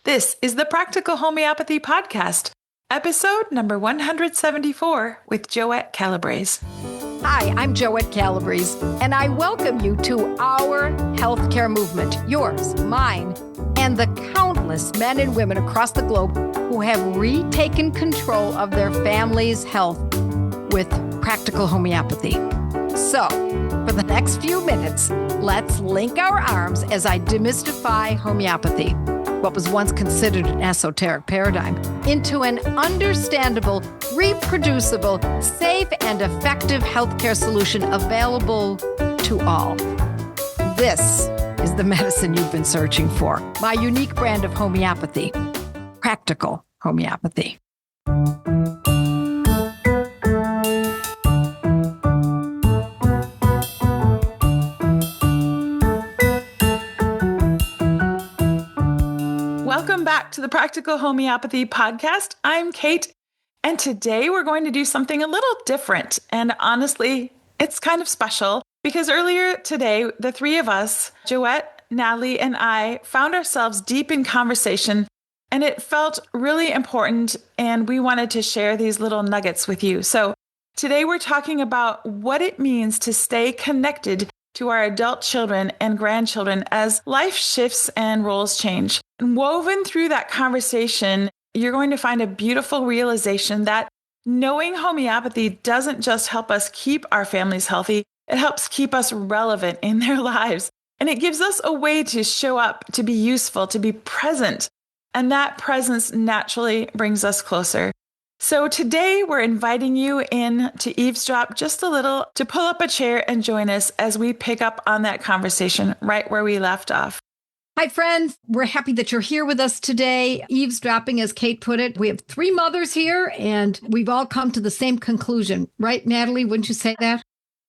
This is the Practical Homeopathy Podcast, episode number 174 with Joette Calabrese. Hi, I'm Joette Calabrese, and I welcome you to our healthcare movement, yours, mine, and the countless men and women across the globe who have retaken control of their family's health with practical homeopathy. So, for the next few minutes, let's link our arms as I demystify homeopathy, what was once considered an esoteric paradigm, into an understandable, reproducible, safe, and effective healthcare solution available to all. This is the medicine you've been searching for, my unique brand of homeopathy, practical homeopathy. Welcome back to the Practical Homeopathy Podcast. I'm Kate, and today we're going to do something a little different. And honestly, it's kind of special because earlier today, the three of us, Joette, Natalie, and I, found ourselves deep in conversation, and it felt really important, and we wanted to share these little nuggets with you. So today we're talking about what it means to stay connected to our adult children and grandchildren as life shifts and roles change. And woven through that conversation, you're going to find a beautiful realization that knowing homeopathy doesn't just help us keep our families healthy, it helps keep us relevant in their lives. And it gives us a way to show up, to be useful, to be present. And that presence naturally brings us closer. So today we're inviting you in to eavesdrop just a little, to pull up a chair and join us as we pick up on that conversation right where we left off. Hi, friends. We're happy that you're here with us today. Eavesdropping, as Kate put it. We have three mothers here, and we've all come to the same conclusion. Right, Natalie? Wouldn't you say that?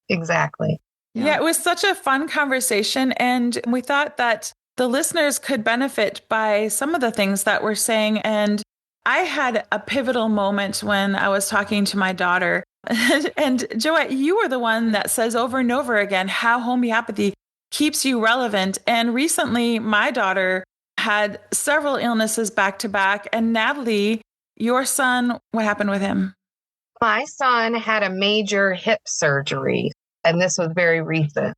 Exactly. Yeah, it was such a fun conversation, and we thought that the listeners could benefit by some of the things that we're saying. And I had a pivotal moment when I was talking to my daughter. And Joette, you were the one that says over and over again how homeopathy keeps you relevant. And recently, my daughter had several illnesses back to back. And Natalie, your son, what happened with him? My son had a major hip surgery, and this was very recent.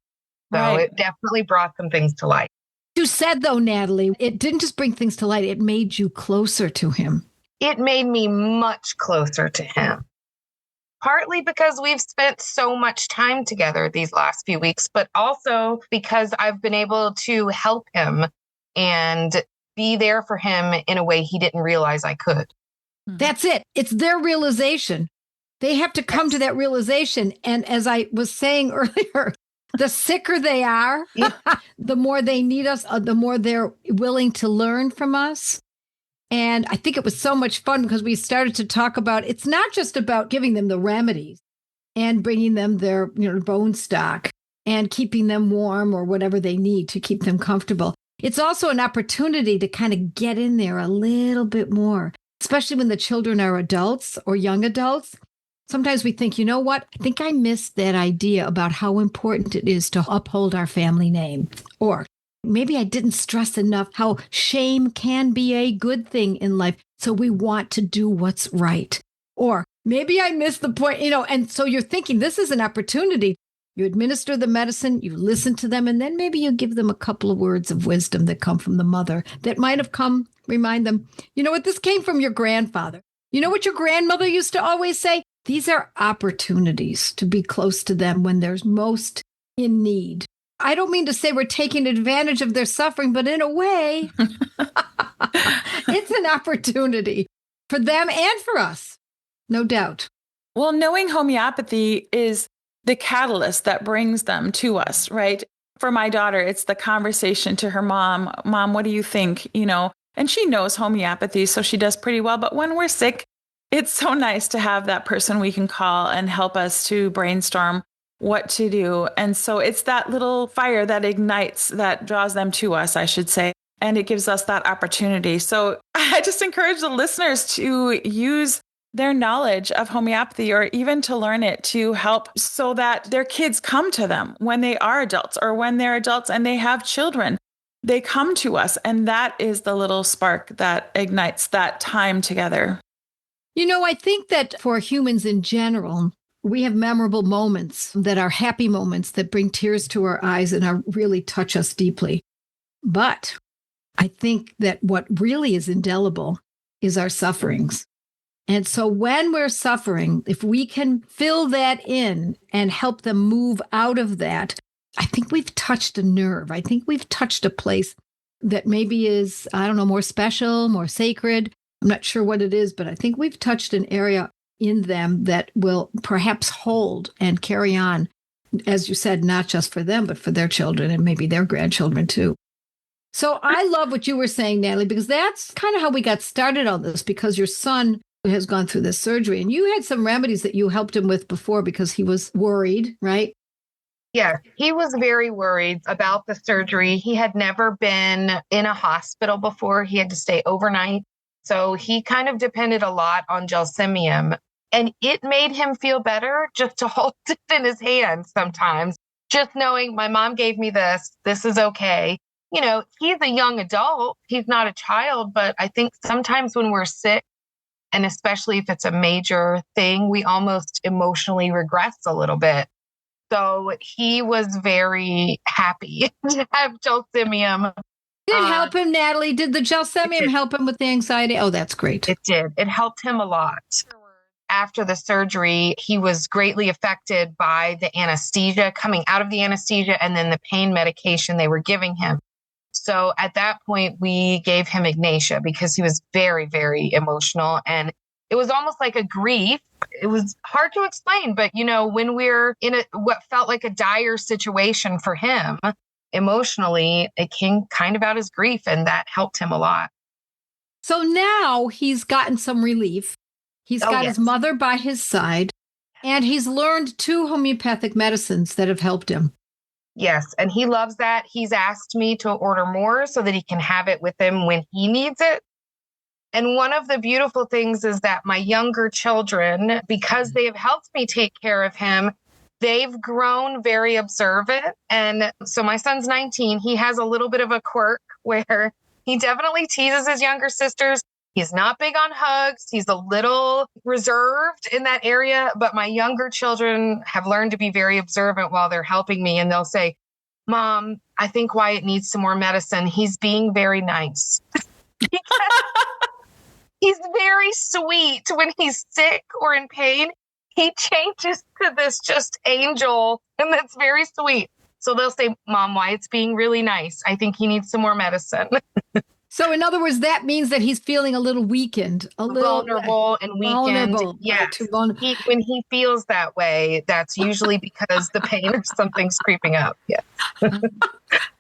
So Right. It definitely brought some things to light. You said, though, Natalie, it didn't just bring things to light. It made you closer to him. It made me much closer to him, partly because we've spent so much time together these last few weeks, but also because I've been able to help him and be there for him in a way he didn't realize I could. That's it. It's their realization. They have to come to that realization. And as I was saying earlier, the sicker they are, the more they need us, the more they're willing to learn from us. And I think it was so much fun because we started to talk about, it's not just about giving them the remedies and bringing them their bone stock and keeping them warm or whatever they need to keep them comfortable. It's also an opportunity to kind of get in there a little bit more, especially when the children are adults or young adults. Sometimes we think, you know what? I think I missed that idea about how important it is to uphold our family name. Or maybe I didn't stress enough how shame can be a good thing in life. So we want to do what's right. Or maybe I missed the point, and so you're thinking this is an opportunity. You administer the medicine, you listen to them, and then maybe you give them a couple of words of wisdom that come from the mother that might have remind them, you know what, this came from your grandfather. You know what your grandmother used to always say? These are opportunities to be close to them when they're most in need. I don't mean to say we're taking advantage of their suffering, but in a way, it's an opportunity for them and for us, no doubt. Well, knowing homeopathy is the catalyst that brings them to us, right? For my daughter, it's the conversation to her mom. Mom, what do you think? And she knows homeopathy, so she does pretty well. But when we're sick, it's so nice to have that person we can call and help us to brainstorm what to do. And so it's that little fire that ignites, that draws them to us, I should say. And it gives us that opportunity. So I just encourage the listeners to use their knowledge of homeopathy or even to learn it to help so that their kids come to them when they are adults or when they're adults and they have children. they come to us. And that is the little spark that ignites that time together. I think that for humans in general, we have memorable moments that are happy moments that bring tears to our eyes and really touch us deeply. But I think that what really is indelible is our sufferings. And so when we're suffering, if we can fill that in and help them move out of that, I think we've touched a nerve. I think we've touched a place that maybe is, I don't know, more special, more sacred. I'm not sure what it is, but I think we've touched an area in them that will perhaps hold and carry on, as you said, not just for them, but for their children and maybe their grandchildren too. So I love what you were saying, Natalie, because that's kind of how we got started on this, because your son has gone through this surgery and you had some remedies that you helped him with before because he was worried, right? Yeah, he was very worried about the surgery. He had never been in a hospital before. He had to stay overnight. So he kind of depended a lot on gelsemium, and it made him feel better just to hold it in his hand sometimes, just knowing my mom gave me this is okay. He's a young adult. He's not a child, but I think sometimes when we're sick, and especially if it's a major thing, we almost emotionally regress a little bit. So he was very happy to have gelsemium. Did it help him, Natalie? Did the gelsemium help him with the anxiety? Oh, that's great. It did. It helped him a lot. After the surgery, he was greatly affected by the anesthesia, coming out of the anesthesia, and then the pain medication they were giving him. So at that point, we gave him Ignatia because he was very, very emotional. And it was almost like a grief. It was hard to explain, but when we're in what felt like a dire situation for him emotionally, it came kind of out as grief, and that helped him a lot. So now he's gotten some relief. He's got his mother by his side, and he's learned 2 homeopathic medicines that have helped him. Yes, and he loves that. He's asked me to order more so that he can have it with him when he needs it. And one of the beautiful things is that my younger children, because they have helped me take care of him, they've grown very observant. And so my son's 19. He has a little bit of a quirk where he definitely teases his younger sisters. He's not big on hugs. He's a little reserved in that area. But my younger children have learned to be very observant while they're helping me. And they'll say, Mom, I think Wyatt needs some more medicine. He's being very nice. He's very sweet when he's sick or in pain. He changes to this just angel, and that's very sweet. So they'll say, Mom, Wyatt's being really nice. I think he needs some more medicine. So in other words, that means that he's feeling a little weakened, a little vulnerable and weakened. Yes. When he feels that way, that's usually because the pain or something's creeping up. Yes.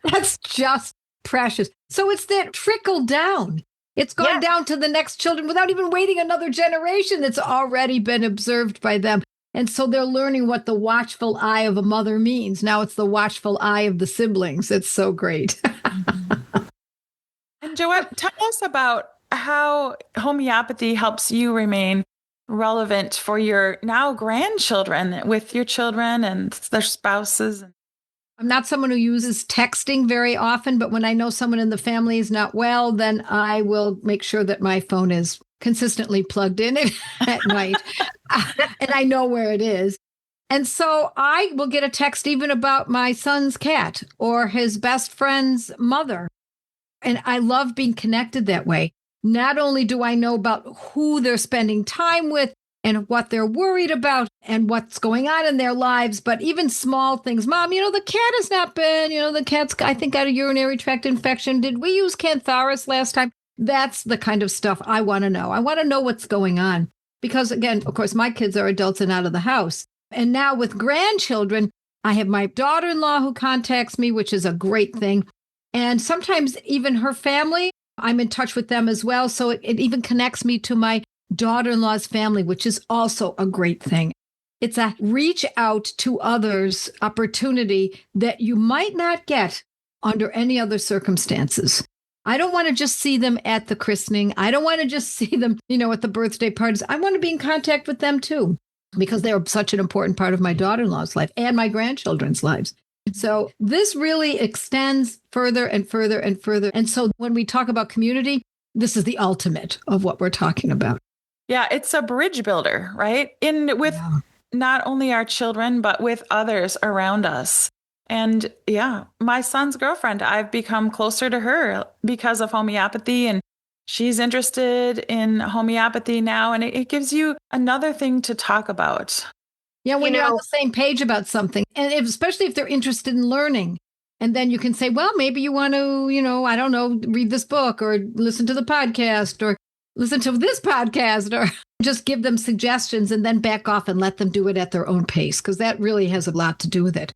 That's just precious. So it's that trickle down. It's gone down to the next children without even waiting another generation. It's already been observed by them. And so they're learning what the watchful eye of a mother means. Now it's the watchful eye of the siblings. It's so great. And Joette, tell us about how homeopathy helps you remain relevant for your now grandchildren with your children and their spouses. I'm not someone who uses texting very often, but when I know someone in the family is not well, then I will make sure that my phone is consistently plugged in at night and I know where it is. And so I will get a text even about my son's cat or his best friend's mother. And I love being connected that way. Not only do I know about who they're spending time with and what they're worried about and what's going on in their lives, but even small things. Mom, the cat has not been, the cat's, I think, got a urinary tract infection. Did we use Cantharis last time? That's the kind of stuff I want to know. I want to know what's going on. Because again, of course, my kids are adults and out of the house. And now with grandchildren, I have my daughter-in-law who contacts me, which is a great thing. And sometimes even her family, I'm in touch with them as well. So it even connects me to my daughter-in-law's family, which is also a great thing. It's a reach out to others opportunity that you might not get under any other circumstances. I don't want to just see them at the christening. I don't want to just see them, at the birthday parties. I want to be in contact with them too, because they're such an important part of my daughter-in-law's life and my grandchildren's lives. So this really extends further and further and further. And so when we talk about community, this is the ultimate of what we're talking about. Yeah, it's a bridge builder, right? With not only our children, but with others around us. And yeah, my son's girlfriend, I've become closer to her because of homeopathy, and she's interested in homeopathy now. And it gives you another thing to talk about. Yeah, when you're on the same page about something, and especially if they're interested in learning. And then you can say, well, maybe you want to, I don't know, read this book or listen to the podcast or listen to this podcast, or just give them suggestions and then back off and let them do it at their own pace, because that really has a lot to do with it.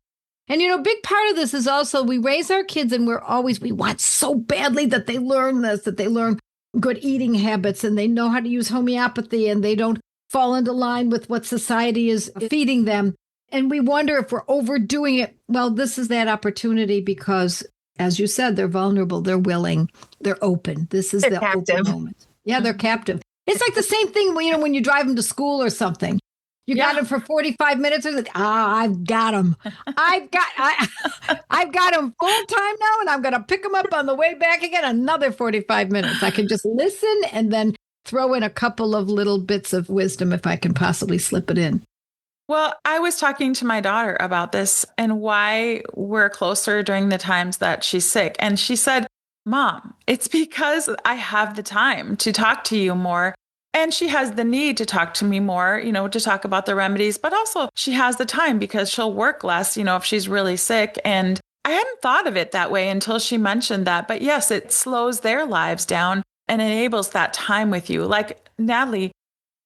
And, a big part of this is also we raise our kids and we want so badly that they learn this, that they learn good eating habits and they know how to use homeopathy and they don't fall into line with what society is feeding them. And we wonder if we're overdoing it. Well, this is that opportunity because, as you said, they're vulnerable, they're willing, they're open. This is the open moment. Yeah, they're captive. It's like the same thing when you drive them to school or something. You got them for 45 minutes. They're like, I've got them. I've got them full time now, and I'm going to pick them up on the way back again. Another 45 minutes. I can just listen and then throw in a couple of little bits of wisdom if I can possibly slip it in. Well, I was talking to my daughter about this and why we're closer during the times that she's sick. And she said, Mom, it's because I have the time to talk to you more. And she has the need to talk to me more, to talk about the remedies, but also she has the time because she'll work less, if she's really sick. And I hadn't thought of it that way until she mentioned that. But yes, it slows their lives down and enables that time with you. Like Natalie,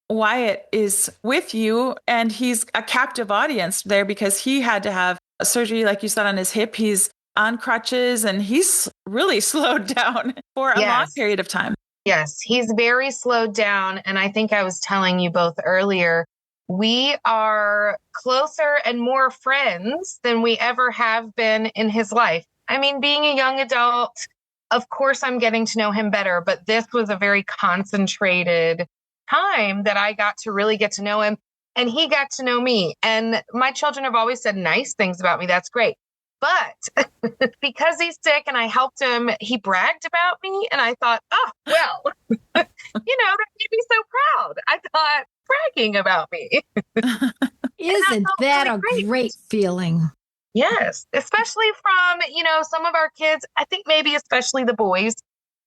Wyatt is with you and he's a captive audience there because he had to have a surgery, like you said, on his hip. He's on crutches and he's really slowed down for a long period of time. Yes, he's very slowed down. And I think I was telling you both earlier, we are closer and more friends than we ever have been in his life. I mean, being a young adult, of course, I'm getting to know him better, but this was a very concentrated time that I got to really get to know him and he got to know me. And my children have always said nice things about me. That's great. But because he's sick and I helped him, he bragged about me. And I thought, oh, well, that made me so proud. I thought bragging about me. Isn't that a great feeling? Yes, especially from, some of our kids, I think maybe especially the boys,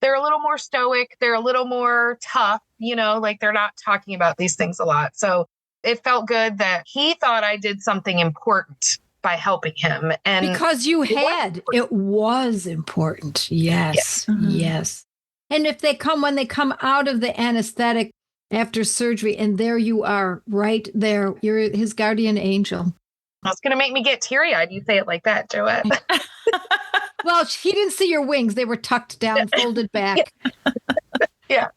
they're a little more stoic. They're a little more tough, like they're not talking about these things a lot. So it felt good that he thought I did something important by helping him. And because it was important. Yes. Yeah. Mm-hmm. Yes. And when they come out of the anesthetic after surgery and there you are right there, you're his guardian angel. That's going to make me get teary-eyed. You say it like that, Joette. Well, he didn't see your wings. They were tucked down, folded back. Yeah.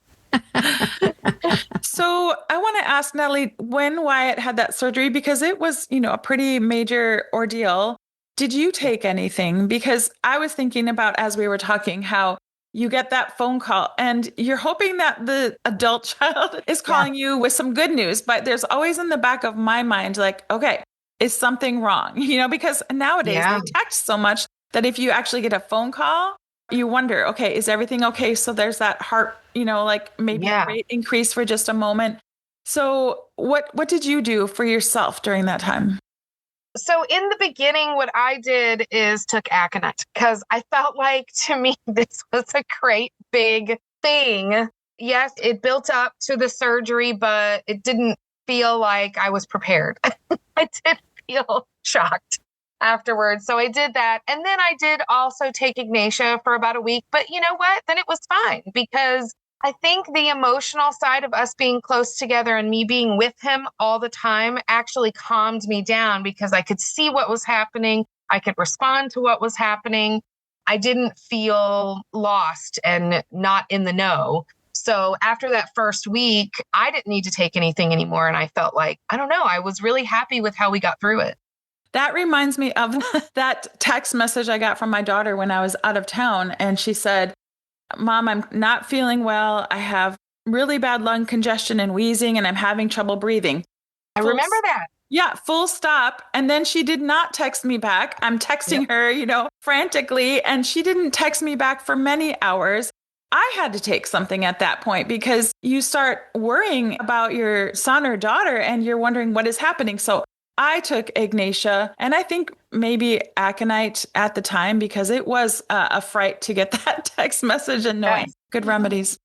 So I want to ask Natalie, when Wyatt had that surgery, because it was, a pretty major ordeal, did you take anything? Because I was thinking about, as we were talking, how you get that phone call and you're hoping that the adult child is calling you with some good news. But there's always in the back of my mind, like, okay, is something wrong? Because nowadays they text so much that if you actually get a phone call, you wonder, okay, is everything okay? So there's that heart, like maybe a rate increase for just a moment. So what did you do for yourself during that time? So in the beginning, what I did is took aconite because I felt like, to me, this was a great big thing. Yes, it built up to the surgery, but it didn't feel like I was prepared. I did feel shocked afterwards. So I did that. And then I did also take Ignatia for about a week. But you know what? Then it was fine because I think the emotional side of us being close together and me being with him all the time actually calmed me down because I could see what was happening. I could respond to what was happening. I didn't feel lost and not in the know. So after that first week, I didn't need to take anything anymore. And I felt like, I don't know, I was really happy with how we got through it. That reminds me of that text message I got from my daughter when I was out of town. And she said, Mom, I'm not feeling well. I have really bad lung congestion and wheezing, and I'm having trouble breathing. I remember that. Yeah, full stop. And then she did not text me back. I'm texting her, frantically, and she didn't text me back for many hours. I had to take something at that point because you start worrying about your son or daughter and you're wondering what is happening. So I took Ignatia and I think maybe aconite at the time because it was a fright to get that text message and knowing good remedies.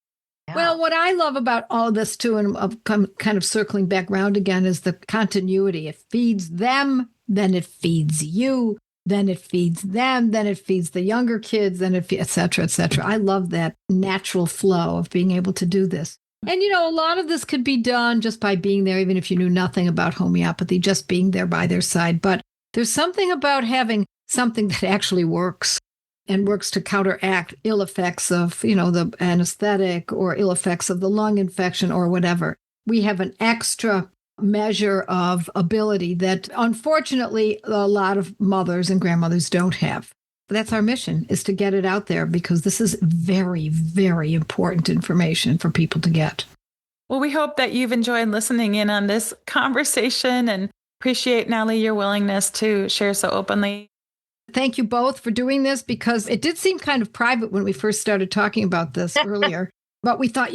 Yeah. Well, what I love about all this too, and I'm kind of circling back around again, is the continuity. It feeds them, then it feeds you, then it feeds them, then it feeds the younger kids, then it feeds, et cetera, et cetera. I love that natural flow of being able to do this. And, a lot of this could be done just by being there, even if you knew nothing about homeopathy, just being there by their side. But there's something about having something that actually works and works to counteract ill effects of, the anesthetic or ill effects of the lung infection or whatever. We have an extra measure of ability that, unfortunately, a lot of mothers and grandmothers don't have. That's our mission, is to get it out there because this is very, very important information for people to get. Well, we hope that you've enjoyed listening in on this conversation and appreciate, Natalie, your willingness to share so openly. Thank you both for doing this because it did seem kind of private when we first started talking about this earlier. But we thought,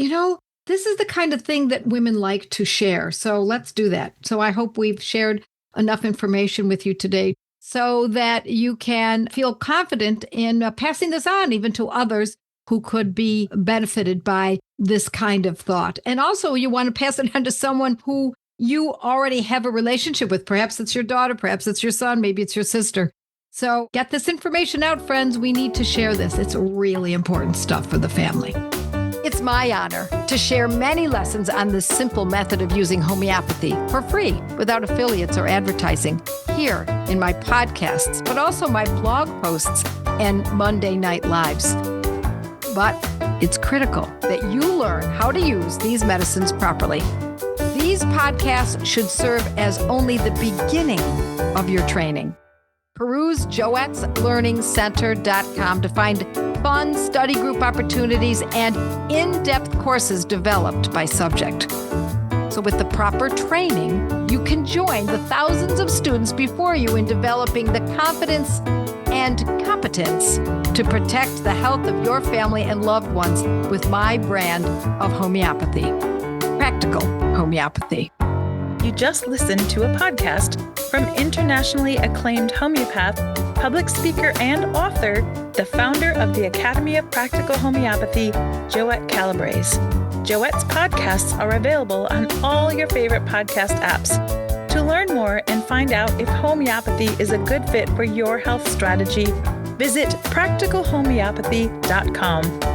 this is the kind of thing that women like to share. So let's do that. So I hope we've shared enough information with you today so that you can feel confident in passing this on even to others who could be benefited by this kind of thought. And also you want to pass it on to someone who you already have a relationship with. Perhaps it's your daughter, perhaps it's your son, maybe it's your sister. So get this information out, friends. We need to share this. It's really important stuff for the family. It's my honor to share many lessons on this simple method of using homeopathy for free without affiliates or advertising here in my podcasts, but also my blog posts and Monday Night Lives. But it's critical that you learn how to use these medicines properly. These podcasts should serve as only the beginning of your training. Peruse joetteslearningcenter.com to find fun study group opportunities and in-depth courses developed by subject. So with the proper training, you can join the thousands of students before you in developing the confidence and competence to protect the health of your family and loved ones with my brand of homeopathy, Practical Homeopathy. You just listened to a podcast from internationally acclaimed homeopath, public speaker, and author, the founder of the Academy of Practical Homeopathy, Joette Calabrese. Joette's podcasts are available on all your favorite podcast apps. To learn more and find out if homeopathy is a good fit for your health strategy, visit practicalhomeopathy.com.